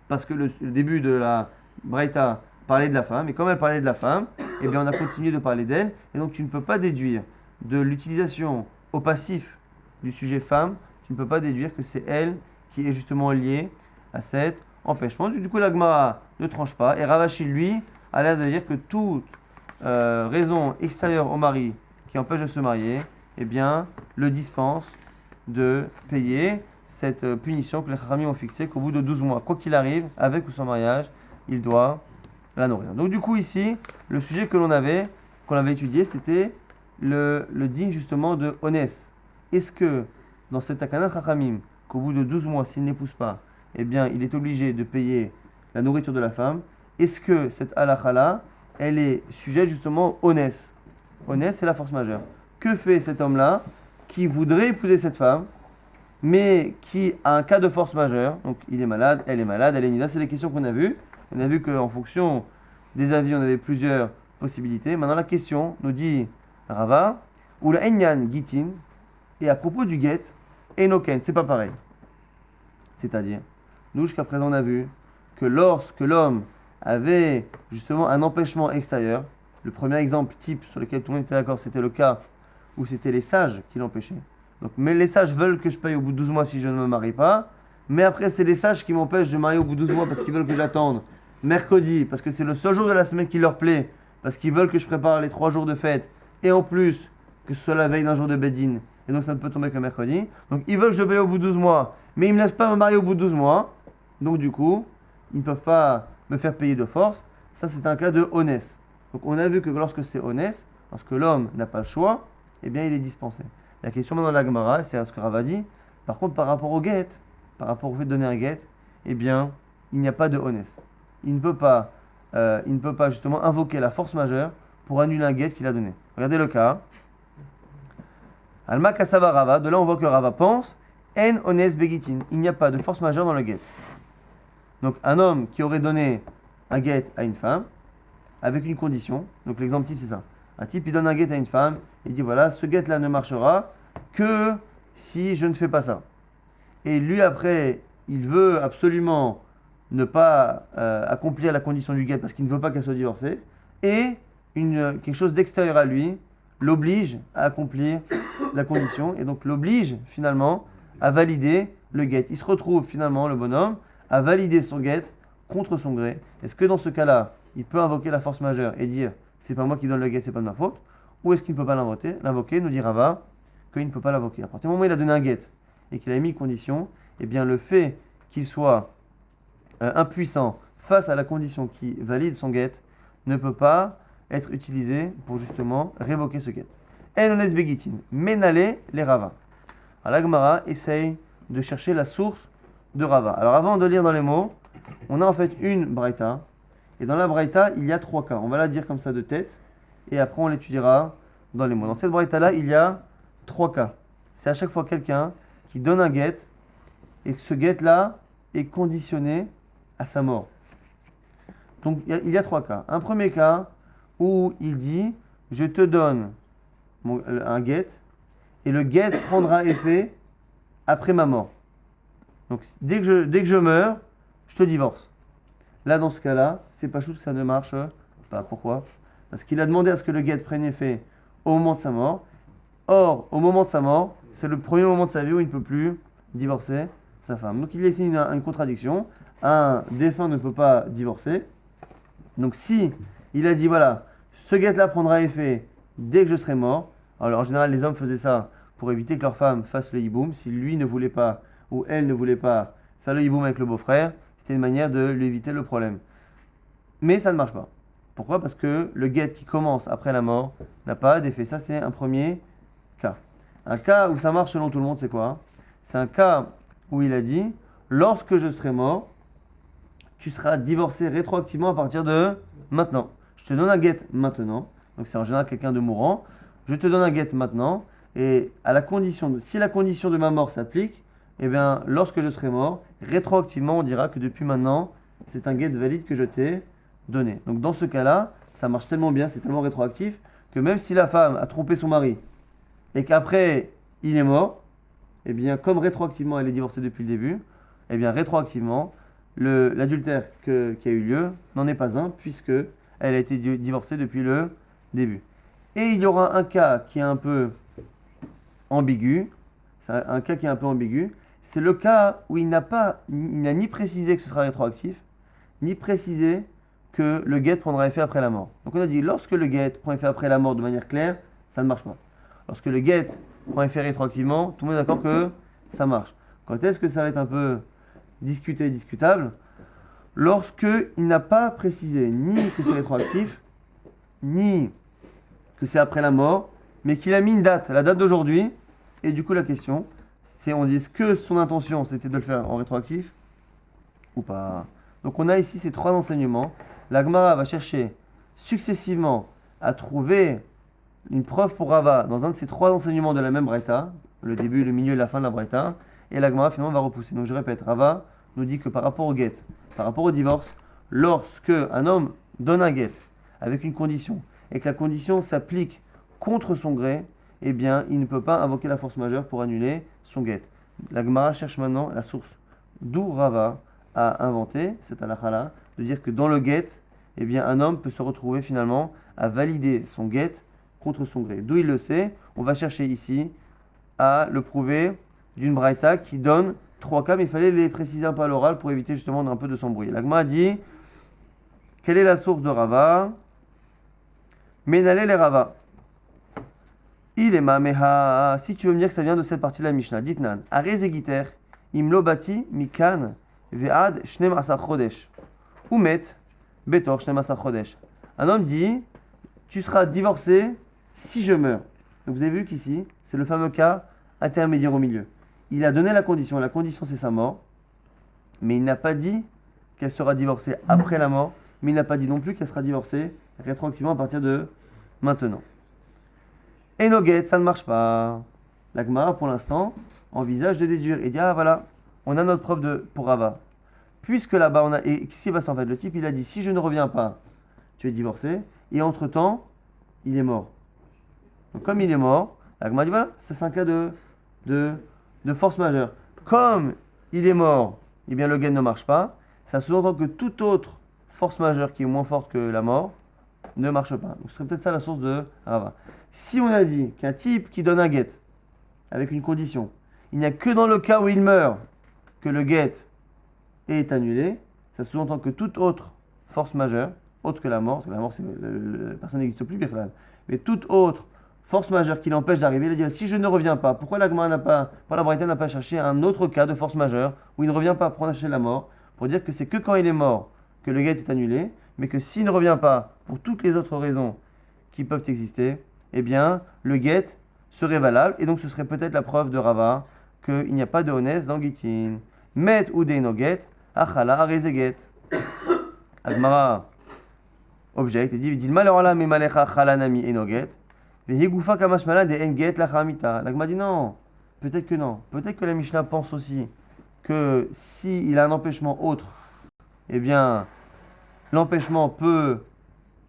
parce que le début de la Braïta parlait de la femme, et comme elle parlait de la femme, eh bien on a continué de parler d'elle, et donc tu ne peux pas déduire de l'utilisation au passif du sujet femme, tu ne peux pas déduire que c'est elle qui est justement liée à cet empêchement. Du coup, la Gemara ne tranche pas. Et Ravashi, lui, a l'air de dire que toute raison extérieure au mari qui empêche de se marier, eh bien, le dispense de payer cette punition que les Chachamim ont fixée, qu'au bout de 12 mois, quoi qu'il arrive, avec ou sans mariage, il doit la nourrir. Donc du coup, ici, le sujet qu'on avait étudié, c'était le digne justement de Onès. Est-ce que dans cette Takana Chachamim, qu'au bout de 12 mois, s'il n'épouse pas, eh bien, il est obligé de payer la nourriture de la femme, est-ce que cette halakha-là, elle est sujette justement au Onès? Onès, c'est la force majeure. Que fait cet homme-là qui voudrait épouser cette femme, mais qui a un cas de force majeure? Donc, il est malade, elle est nida. C'est les questions qu'on a vues. On a vu qu'en fonction des avis, on avait plusieurs possibilités. Maintenant, la question nous dit Rava, ou la Enyan Gitin, et à propos du get, Enoken, c'est pas pareil. C'est-à-dire, nous jusqu'à présent on a vu que lorsque l'homme avait justement un empêchement extérieur, le premier exemple type sur lequel tout le monde était d'accord, c'était le cas où c'était les sages qui l'empêchaient. Donc, mais les sages veulent que je paye au bout de 12 mois si je ne me marie pas, mais après c'est les sages qui m'empêchent de marier au bout de 12 mois parce qu'ils veulent que j'attende mercredi, parce que c'est le seul jour de la semaine qui leur plaît, parce qu'ils veulent que je prépare les 3 jours de fête, et en plus que ce soit la veille d'un jour de Bedin, et donc ça ne peut tomber que mercredi. Donc ils veulent que je paye au bout de 12 mois, mais ils ne me laissent pas me marier au bout de 12 mois, donc du coup, ils ne peuvent pas me faire payer de force. Ça c'est un cas de Onès. Donc on a vu que lorsque c'est Onès, lorsque l'homme n'a pas le choix, eh bien il est dispensé. La question maintenant de la Gemara, c'est ce que Rava dit, par contre par rapport au get, par rapport au fait de donner un get, eh bien il n'y a pas de Onès. Il ne peut pas justement invoquer la force majeure pour annuler un get qu'il a donné. Regardez le cas. Alma Kasava Rava, de là on voit que Rava pense En Ones Begitin, il n'y a pas de force majeure dans le get. Donc un homme qui aurait donné un get à une femme avec une condition, donc l'exemple type c'est ça. Un type il donne un get à une femme, il dit voilà, ce get là ne marchera que si je ne fais pas ça. Et lui après, il veut absolument ne pas accomplir la condition du get parce qu'il ne veut pas qu'elle soit divorcée, et quelque chose d'extérieur à lui l'oblige à accomplir la condition, et donc l'oblige finalement à valider le get. Il se retrouve finalement, le bonhomme, à valider son get contre son gré, est-ce que dans ce cas-là, il peut invoquer la force majeure et dire c'est pas moi qui donne le get, c'est pas de ma faute, ou est-ce qu'il ne peut pas l'invoquer, nous dit Rava qu'il ne peut pas l'invoquer. À partir du moment où il a donné un get et qu'il a émis une condition, eh bien le fait qu'il soit impuissant face à la condition qui valide son get ne peut pas être utilisé pour justement révoquer ce get. Enones begitin, menale les Rava. Alors la Gemara essaye de chercher la source de Rava. Alors avant de lire dans les mots, on a en fait une braïta, et dans la braïta, il y a 3 cas. On va la dire comme ça de tête, et après on l'étudiera dans les mots. Dans cette braïta-là, il y a 3 cas. C'est à chaque fois quelqu'un qui donne un get, et que ce get-là est conditionné à sa mort. Donc il y a 3 cas. Un premier cas où il dit « Je te donne un get, et le get prendra effet après ma mort. » Donc dès que je meurs, je te divorce. Là, dans ce cas-là, c'est pas chose que ça ne marche pas. Pourquoi? Parce qu'il a demandé à ce que le get prenne effet au moment de sa mort. Or, au moment de sa mort, c'est le premier moment de sa vie où il ne peut plus divorcer sa femme. Donc il y a ici une contradiction. Un défunt ne peut pas divorcer. Donc si il a dit, voilà, ce get-là prendra effet dès que je serai mort. Alors en général, les hommes faisaient ça pour éviter que leur femme fasse le hiboum. Si lui ne voulait pas, ou elle ne voulait pas faire le hiboum avec le beau-frère, c'était une manière de lui éviter le problème. Mais ça ne marche pas. Pourquoi? Parce que le get qui commence après la mort n'a pas d'effet. Ça, c'est un premier cas. Un cas où ça marche selon tout le monde, c'est quoi? C'est un cas où il a dit, lorsque je serai mort, tu seras divorcé rétroactivement à partir de maintenant. Je te donne un get maintenant. Donc c'est en général quelqu'un de mourant. Je te donne un get maintenant. Et à la condition si la condition de ma mort s'applique, eh bien, lorsque je serai mort, rétroactivement, on dira que depuis maintenant, c'est un get valide que je t'ai donné. Donc dans ce cas-là, ça marche tellement bien, c'est tellement rétroactif, que même si la femme a trompé son mari et qu'après, il est mort, eh bien, comme rétroactivement, elle est divorcée depuis le début, eh bien, rétroactivement, l'adultère qui a eu lieu n'en est pas un, puisque elle a été divorcée depuis le début. Et il y aura un cas qui est un peu ambigu, c'est le cas où il n'a ni précisé que ce sera rétroactif, ni précisé que le get prendra effet après la mort. Donc on a dit, lorsque le get prend effet après la mort de manière claire, ça ne marche pas. Lorsque le get prend effet rétroactivement, tout le monde est d'accord que ça marche. Quand est-ce que ça va être un peu discutable? Lorsque il n'a pas précisé ni que c'est rétroactif, ni que c'est après la mort, mais qu'il a mis une date, la date d'aujourd'hui, et du coup la question, c'est on dit est-ce que son intention c'était de le faire en rétroactif ou pas? Donc on a ici ces 3 enseignements. La Gemara va chercher successivement à trouver une preuve pour Rava dans un de ces 3 enseignements de la même braïta, le début, le milieu et la fin de la braïta, et la Gemara finalement va repousser. Donc je répète, Rava nous dit que par rapport au get, par rapport au divorce, lorsque un homme donne un get avec une condition et que la condition s'applique contre son gré, eh bien, il ne peut pas invoquer la force majeure pour annuler son get. La Gemara cherche maintenant la source d'où Rava a inventé cette halakha-là, de dire que dans le get, eh bien, un homme peut se retrouver finalement à valider son get contre son gré. D'où il le sait, on va chercher ici à le prouver d'une braïta qui donne 3 cas, mais il fallait les préciser un peu à l'oral pour éviter justement un peu de s'embrouiller. La Gemara dit, quelle est la source de Rava? Menale les Rava. Il est mameha. Si tu veux me dire que ça vient de cette partie de la Mishnah, ditnan. Arezegiter, imlobati, mikan, ve'ad, shnem asar chodesh. Umet, betor, shnem asar chodesh. Un homme dit, tu seras divorcé si je meurs. Donc vous avez vu qu'ici, c'est le fameux cas intermédiaire au milieu. Il a donné la condition c'est sa mort, mais il n'a pas dit qu'elle sera divorcée après la mort, mais il n'a pas dit non plus qu'elle sera divorcée rétroactivement à partir de maintenant. Et no get, ça ne marche pas. La Gemara, pour l'instant, envisage de déduire et dit, ah voilà, on a notre preuve pour Rava. Puisque là-bas, on a. Et qu'est-ce qui va s'en fait? Le type, il a dit, si je ne reviens pas, tu es divorcé, et entre-temps, il est mort. Donc comme il est mort, la Gemara dit, voilà, c'est un cas de force majeure. Comme il est mort, eh bien le get ne marche pas. Ça sous-entend que toute autre force majeure qui est moins forte que la mort ne marche pas. Donc ce serait peut-être ça la source de Rava. Si on a dit qu'un type qui donne un get avec une condition, il n'y a que dans le cas où il meurt que le get est annulé, ça sous-entend que toute autre force majeure, autre que la mort, parce que la mort, la personne n'existe plus, Birklal, mais toute autre force majeure qui l'empêche d'arriver, il a dit si je ne reviens pas, pourquoi la Braïta n'a pas cherché un autre cas de force majeure où il ne revient pas pour chercher la mort, pour dire que c'est que quand il est mort que le guet est annulé, mais que s'il ne revient pas pour toutes les autres raisons qui peuvent exister, eh bien le guet serait valable, et donc ce serait peut-être la preuve de Rava qu'il n'y a pas de honest dans Gitin. Met ou deino get, achala areze get. Agmara object, et dit Dilma le olam emalecha achala nami eno get, vehigufa kamashmala de en get lachamita. L'Agmara dit non, peut-être que non. Peut-être que la Mishnah pense aussi que s'il a un empêchement autre, eh bien l'empêchement peut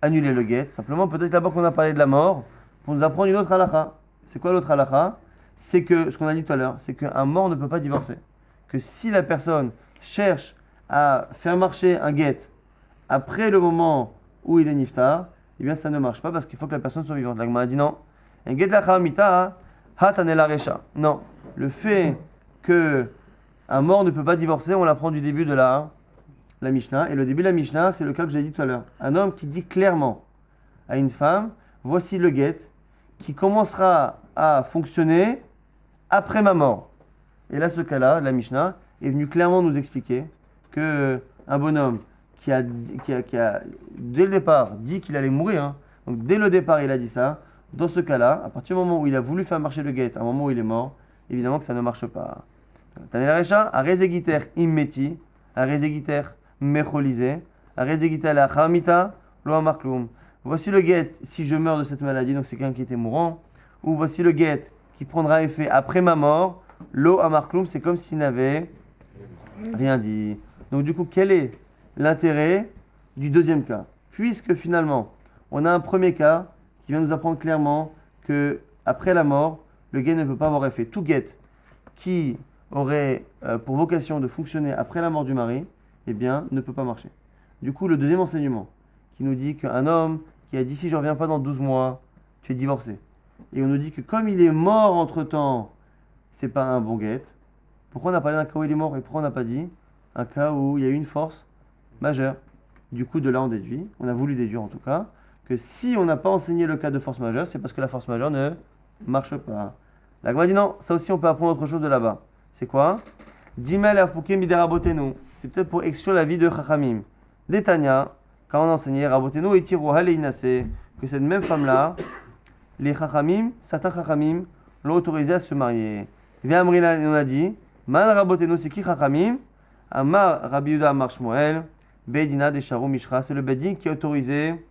annuler le get. Simplement, peut-être là-bas qu'on a parlé de la mort pour nous apprendre une autre halakha. C'est quoi l'autre halakha? C'est que, ce qu'on a dit tout à l'heure, c'est qu'un mort ne peut pas divorcer. Que si la personne cherche à faire marcher un get après le moment où il est niftar, eh bien ça ne marche pas parce qu'il faut que la personne soit vivante. L'Agma a dit non. Un get lachamita hatanela recha. Non. Le fait que un mort ne peut pas divorcer, on l'apprend du début de la Mishnah. Et le début de la Mishnah, c'est le cas que j'ai dit tout à l'heure. Un homme qui dit clairement à une femme, voici le get qui commencera à fonctionner après ma mort. Et là, ce cas-là, la Mishnah est venu clairement nous expliquer que un bonhomme qui a dès le départ dit qu'il allait mourir, hein, donc dès le départ il a dit ça, dans ce cas-là, à partir du moment où il a voulu faire marcher le guet, à un moment où il est mort, évidemment que ça ne marche pas. Tanel Recha, arezegiter immeti, arezegiter mecholisé, arezegiter la chamita, lo amarklum. Voici le guet si je meurs de cette maladie, donc c'est quelqu'un qui était mourant, ou voici le guet qui prendra effet après ma mort, lo amarklum, c'est comme s'il n'avait rien dit. Donc du coup, quel est l'intérêt du deuxième cas? Puisque finalement, on a un premier cas qui vient nous apprendre clairement que après la mort, le guet ne peut pas avoir effet. Tout guet qui aurait pour vocation de fonctionner après la mort du mari, eh bien, ne peut pas marcher. Du coup, le deuxième enseignement qui nous dit qu'un homme qui a dit si je ne reviens pas dans 12 mois, tu es divorcé. Et on nous dit que comme il est mort entre-temps, c'est pas un bon guet. Pourquoi on a parlé d'un cas où il est mort et pourquoi on n'a pas dit un cas où il y a eu une force majeure? Du coup, de là, on déduit, on a voulu déduire en tout cas, que si on n'a pas enseigné le cas de force majeure, c'est parce que la force majeure ne marche pas. La Gemara dit non, ça aussi on peut apprendre autre chose de là-bas. C'est quoi? Dimel afuke miderabotenu. C'est peut-être pour exclure la vie de Chachamim. D'Etania, quand on enseignait Rabotenu et Tiro Haleinase, que cette même femme-là, les Chachamim, certains Chachamim, l'ont autorisé à se marier. Amrina, on a dit, Man Rabotenu, c'est qui Chachamim? Amar Rabbi Yuda Amar Shmuel, Beidina de Sharu Mishra. C'est le Bedin qui a autorisé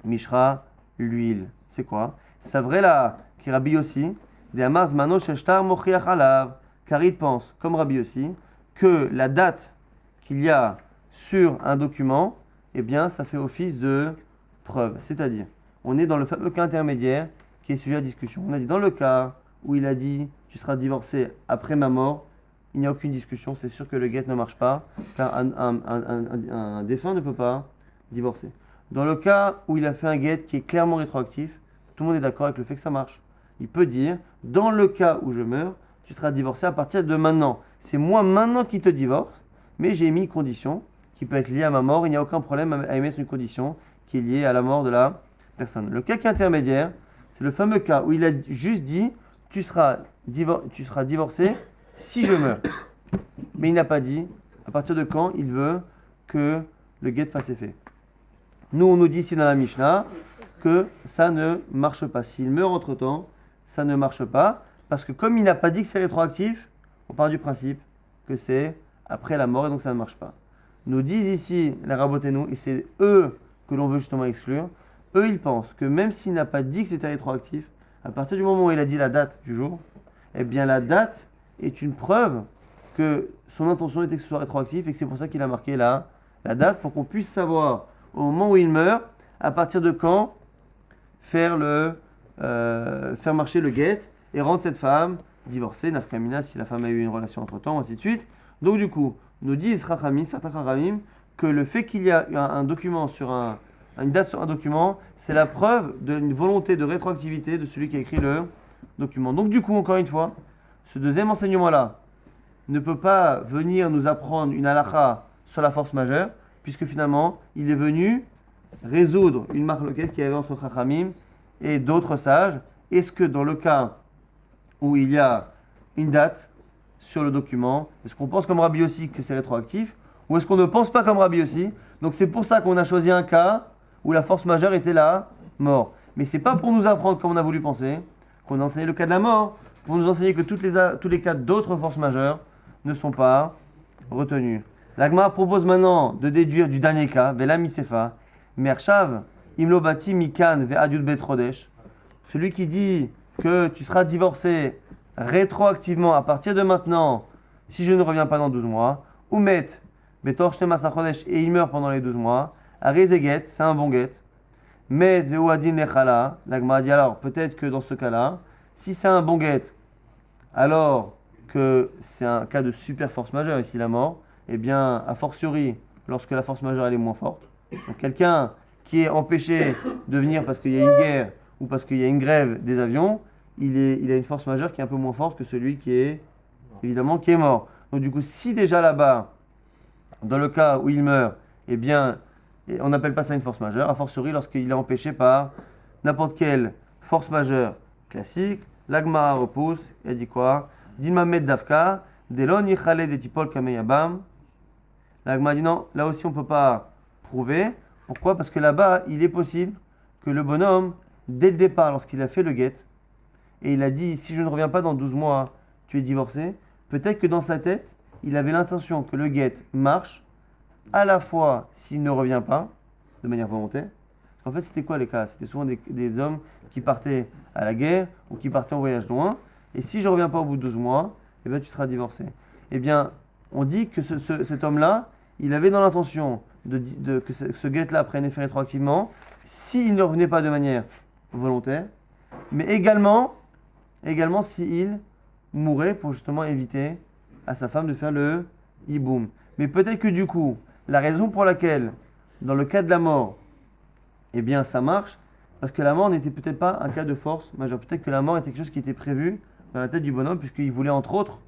Mishra, l'huile. C'est quoi? C'est vrai là, qui Rabbi Yossi, de Amar Zmano Sheshtar Mochiach Alav, car il pense, comme Rabbi Yossi, que la date qu'il y a sur un document, eh bien, ça fait office de preuve. C'est-à-dire, on est dans le fameux cas intermédiaire qui est sujet à discussion. On a dit, dans le cas où il a dit, tu seras divorcé après ma mort, il n'y a aucune discussion, c'est sûr que le guet ne marche pas, car un défunt ne peut pas divorcer. Dans le cas où il a fait un guet qui est clairement rétroactif, tout le monde est d'accord avec le fait que ça marche. Il peut dire, dans le cas où je meurs, tu seras divorcé à partir de maintenant. C'est moi maintenant qui te divorce, mais j'ai mis une condition qui peut être liée à ma mort. Il n'y a aucun problème à émettre une condition qui est liée à la mort de la personne. Le cas intermédiaire, c'est le fameux cas où il a juste dit, tu seras divorcé si je meurs. Mais il n'a pas dit à partir de quand il veut que le guet fasse effet. Nous, on nous dit ici dans la Mishnah que ça ne marche pas. S'il meurt entre-temps, ça ne marche pas. Parce que comme il n'a pas dit que c'est rétroactif, on part du principe que c'est après la mort et donc ça ne marche pas. Nous disent ici les Rabotenu, et c'est eux que l'on veut justement exclure, eux ils pensent que même s'il n'a pas dit que c'était rétroactif, à partir du moment où il a dit la date du jour, eh bien la date est une preuve que son intention était que ce soit rétroactif et que c'est pour ça qu'il a marqué la date pour qu'on puisse savoir au moment où il meurt, à partir de quand faire marcher le guet et rendre cette femme divorcée, nafkamina si la femme a eu une relation entre temps, ainsi de suite. Donc du coup, nous disent certains Chachamim, que le fait qu'il y a un document une date sur un document, c'est la preuve d'une volonté de rétroactivité de celui qui a écrit le document. Donc du coup, encore une fois, ce deuxième enseignement-là ne peut pas venir nous apprendre une halakha sur la force majeure, puisque finalement, il est venu résoudre une marloquette qui avait entre Chachamim et d'autres sages. Est-ce que dans le cas où il y a une date sur le document, est-ce qu'on pense comme Rabbi Yossi que c'est rétroactif, ou est-ce qu'on ne pense pas comme Rabbi Yossi? Donc c'est pour ça qu'on a choisi un cas où la force majeure était la mort. Mais c'est pas pour nous apprendre comme on a voulu penser, qu'on a enseigné le cas de la mort, pour nous enseigner que tous les cas d'autres forces majeures ne sont pas retenus. L'Agma propose maintenant de déduire du dernier cas, Vela Misefa, Mershav, Imlobati Mikan Ve'adud Betrodesh, celui qui dit que tu seras divorcé rétroactivement à partir de maintenant, si je ne reviens pas dans 12 mois, ou met Betor Shnemasa Chodesh et il meurt pendant les 12 mois, Arezeget, c'est un bon get, mais Ve'uadin Lechala, l'Agma dit alors peut-être que dans ce cas-là, si c'est un bon get, alors que c'est un cas de super force majeure ici la mort, eh bien, a fortiori, lorsque la force majeure elle est moins forte. Donc quelqu'un qui est empêché de venir parce qu'il y a une guerre ou parce qu'il y a une grève des avions, il a une force majeure qui est un peu moins forte que celui qui est, évidemment, qui est mort. Donc du coup, si déjà là-bas, dans le cas où il meurt, eh bien, on n'appelle pas ça une force majeure, a fortiori lorsqu'il est empêché par n'importe quelle force majeure classique, l'Agmara repousse, et dit quoi? Dilmamed Davka, Delon Yichale de Tipol Kameyabam. L'Agmara dit non, là aussi on ne peut pas prouver. Pourquoi? Parce que là-bas, il est possible que le bonhomme, dès le départ, lorsqu'il a fait le guet, et il a dit si je ne reviens pas dans 12 mois, tu es divorcé, peut-être que dans sa tête, il avait l'intention que le guet marche, à la fois s'il ne revient pas, de manière volontaire. Parce qu'en fait, c'était quoi les cas? C'était souvent des hommes qui partaient à la guerre ou qui partaient en voyage loin. Et si je ne reviens pas au bout de 12 mois, eh bien, tu seras divorcé. Eh bien, on dit que cet homme-là, il avait dans l'intention que ce guet-là prenne effet rétroactivement s'il ne revenait pas de manière volontaire, mais également s'il mourait pour justement éviter à sa femme de faire le hiboum. Mais peut-être que du coup, la raison pour laquelle, dans le cas de la mort, eh bien ça marche, parce que la mort n'était peut-être pas un cas de force majeure. Peut-être que la mort était quelque chose qui était prévu dans la tête du bonhomme, puisqu'il voulait entre autres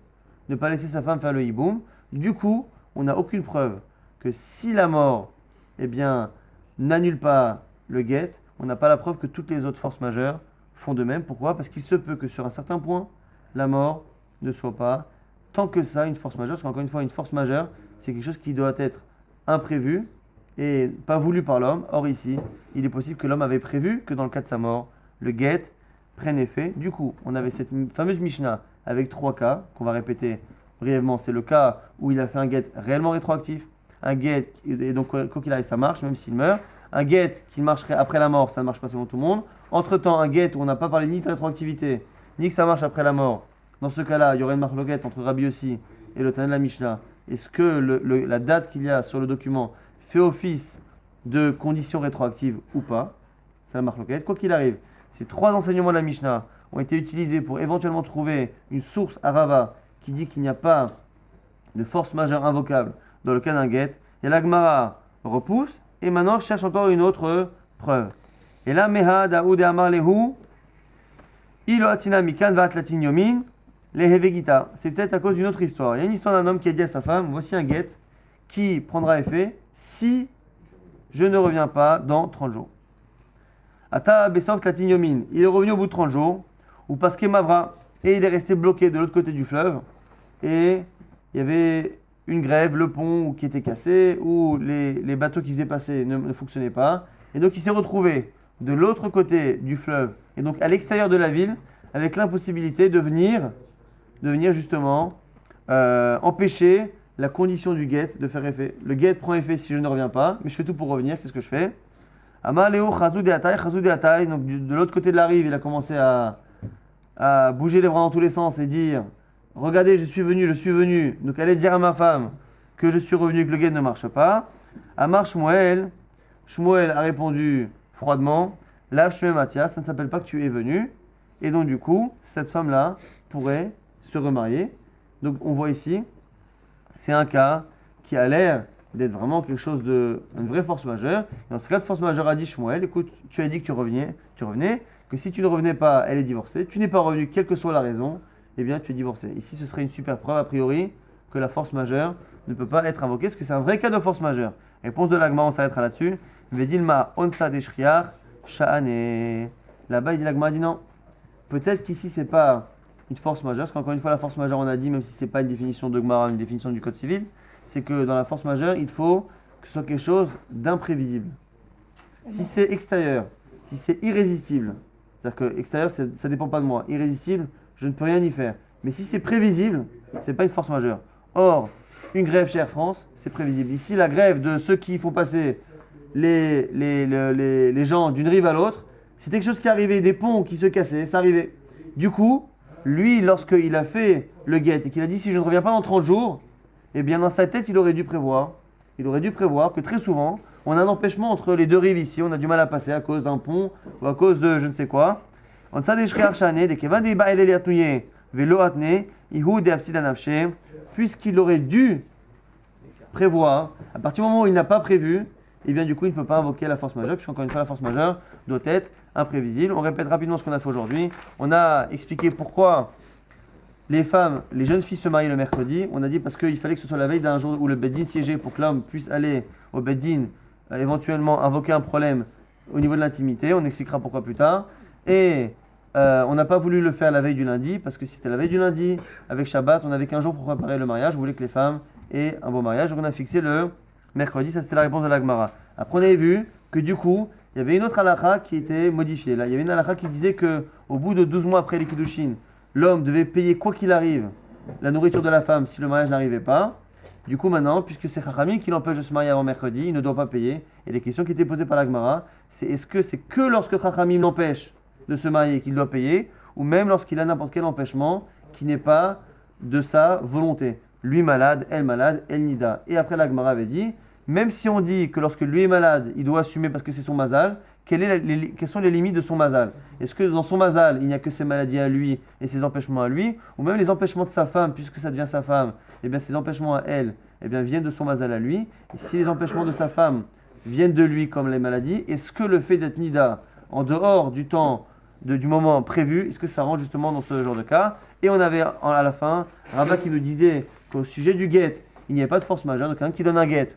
ne pas laisser sa femme faire le hiboum. Du coup, on n'a aucune preuve que si la mort, eh bien, n'annule pas le guet, on n'a pas la preuve que toutes les autres forces majeures font de même. Pourquoi? Parce qu'il se peut que sur un certain point, la mort ne soit pas tant que ça une force majeure. Parce qu'encore une fois, une force majeure, c'est quelque chose qui doit être imprévu et pas voulu par l'homme. Or ici, il est possible que l'homme avait prévu que dans le cas de sa mort, le guet prenne effet. Du coup, on avait cette fameuse Mishnah avec 3 cas qu'on va répéter brièvement. C'est le cas où il a fait un guet réellement rétroactif, un guet, et donc quoi qu'il arrive, ça marche, même s'il meurt. Un guet qui marcherait après la mort, ça ne marche pas selon tout le monde. Entre-temps, un guet où on n'a pas parlé ni de rétroactivité, ni que ça marche après la mort. Dans ce cas-là, il y aurait une marloquette entre Rabbi Yossi et le Tana de la Mishnah. Est-ce que la date qu'il y a sur le document fait office de condition rétroactive ou pas? C'est la marloquette. Quoi qu'il arrive, ces 3 enseignements de la Mishnah ont été utilisés pour éventuellement trouver une source à Rava qui dit qu'il n'y a pas de force majeure invocable dans le cas d'un guet. Et la Gemara repousse et maintenant cherche encore une autre preuve. Et là, Meha Daoud et Amar Lehu, Ilo Atina Mikan va Atlatin Yomin, Lehevegita. C'est peut-être à cause d'une autre histoire. Il y a une histoire d'un homme qui a dit à sa femme voici un guet qui prendra effet si je ne reviens pas dans 30 jours. Ata Besov Atlatin Yomin. Il est revenu au bout de 30 jours, ou parce qu'il Mavra, et il est resté bloqué de l'autre côté du fleuve, et il y avait une grève, le pont qui était cassé, ou les bateaux qui faisaient passer ne fonctionnaient pas. Et donc il s'est retrouvé de l'autre côté du fleuve, et donc à l'extérieur de la ville, avec l'impossibilité de venir justement empêcher la condition du guet de faire effet. Le guet prend effet si je ne reviens pas, mais je fais tout pour revenir, qu'est-ce que je fais? Amaleo Chazou de Ataï, donc de l'autre côté de la rive, il a commencé à bouger les bras dans tous les sens et dire regardez, je suis venu. Donc allez dire à ma femme que je suis revenu, que le guet ne marche pas. Amar Shmuel a répondu froidement Lav Shmuel Matia, ça ne s'appelle pas que tu es venu. Et donc du coup, cette femme-là pourrait se remarier. Donc on voit ici, c'est un cas qui a l'air d'être vraiment quelque chose une vraie force majeure. Dans ce cas de force majeure a dit Shmuel, écoute, tu as dit que tu revenais, que si tu ne revenais pas, elle est divorcée. Tu n'es pas revenu, quelle que soit la raison, eh bien tu es divorcé. Ici, ce serait une super preuve, a priori, que la force majeure ne peut pas être invoquée, parce que c'est un vrai cas de force majeure. Réponse de l'Agma, on s'arrêtera là-dessus. Vedilma onsa deshriar sha'ane. Là-bas, il dit l'Agma dit non. Peut-être qu'ici, c'est pas une force majeure, parce qu'encore une fois, la force majeure, on a dit, même si c'est pas une définition de Gemara, une définition du Code civil, c'est que dans la force majeure, il faut que ce soit quelque chose d'imprévisible. Si c'est extérieur, si c'est irrésistible, c'est-à-dire que extérieur, ça ne dépend pas de moi. Irrésistible, je ne peux rien y faire. Mais si c'est prévisible, ce n'est pas une force majeure. Or, une grève chez Air France, c'est prévisible. Ici, la grève de ceux qui font passer les gens d'une rive à l'autre, c'est quelque chose qui arrivait, des ponts qui se cassaient, ça arrivait. Du coup, lui, lorsqu'il a fait le guet et qu'il a dit si je ne reviens pas dans 30 jours, eh bien dans sa tête, il aurait dû prévoir que très souvent, on a un empêchement entre les deux rives ici, on a du mal à passer à cause d'un pont ou à cause de je ne sais quoi. Puisqu'il aurait dû prévoir, à partir du moment où il n'a pas prévu, et bien du coup il ne peut pas invoquer la force majeure, puisqu'encore une fois la force majeure doit être imprévisible. On répète rapidement ce qu'on a fait aujourd'hui. On a expliqué pourquoi les jeunes filles se marient le mercredi. On a dit parce qu'il fallait que ce soit la veille d'un jour où le Beddin siégeait pour que l'homme puisse aller au Beddin, éventuellement invoquer un problème au niveau de l'intimité. On expliquera pourquoi plus tard. Et on n'a pas voulu le faire la veille du lundi, parce que si c'était la veille du lundi, avec Shabbat, on n'avait qu'un jour pour préparer le mariage. On voulait que les femmes aient un beau mariage. Donc on a fixé le mercredi, ça c'était la réponse de la Gemara. Après on avait vu que du coup, il y avait une autre halakha qui était modifiée. Là, il y avait une halakha qui disait qu'au bout de 12 mois après les Kiddushin, l'homme devait payer quoi qu'il arrive la nourriture de la femme si le mariage n'arrivait pas. Du coup maintenant, puisque c'est Chachamim qui l'empêche de se marier avant mercredi, il ne doit pas payer. Et les questions qui étaient posées par la Gemara, c'est est-ce que c'est que lorsque Chachamim l'empêche de se marier qu'il doit payer, ou même lorsqu'il a n'importe quel empêchement qui n'est pas de sa volonté. Lui malade, elle nida. Et après la Gemara avait dit, même si on dit que lorsque lui est malade, il doit assumer parce que c'est son mazal, quelles sont les limites de son mazal? Est-ce que dans son mazal, il n'y a que ses maladies à lui et ses empêchements à lui, ou même les empêchements de sa femme, puisque ça devient sa femme, et bien ses empêchements à elle, eh bien viennent de son mazal à lui. Et si les empêchements de sa femme viennent de lui comme les maladies, est-ce que le fait d'être nida en dehors du temps, du moment prévu, est-ce que ça rentre justement dans ce genre de cas? Et on avait à la fin Rabat qui nous disait qu'au sujet du guet, il n'y avait pas de force majeure, donc quelqu'un qui donne un guet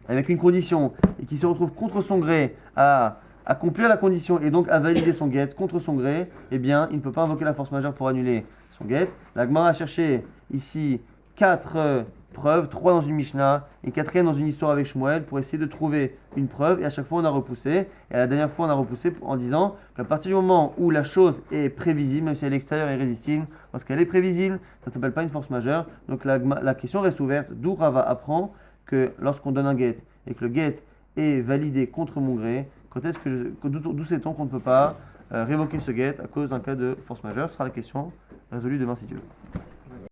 avec une condition et qui se retrouve contre son gré à accomplir la condition et donc à valider son guet contre son gré, eh bien il ne peut pas invoquer la force majeure pour annuler son guet. La Gemara a cherché ici 4 preuves, 3 dans une Mishnah et 4e dans une histoire avec Shmuel pour essayer de trouver une preuve, et à chaque fois on a repoussé, et à la dernière fois on a repoussé en disant qu'à partir du moment où la chose est prévisible, même si elle est extérieure et irrésistible, lorsqu'elle est prévisible, ça ne s'appelle pas une force majeure. Donc la question reste ouverte, d'où Rava apprend que lorsqu'on donne un guet et que le guet est validé contre mon gré, d'où sait-on qu'on ne peut pas révoquer ce guet à cause d'un cas de force majeure? Ce sera la question résolue demain si Dieu veut.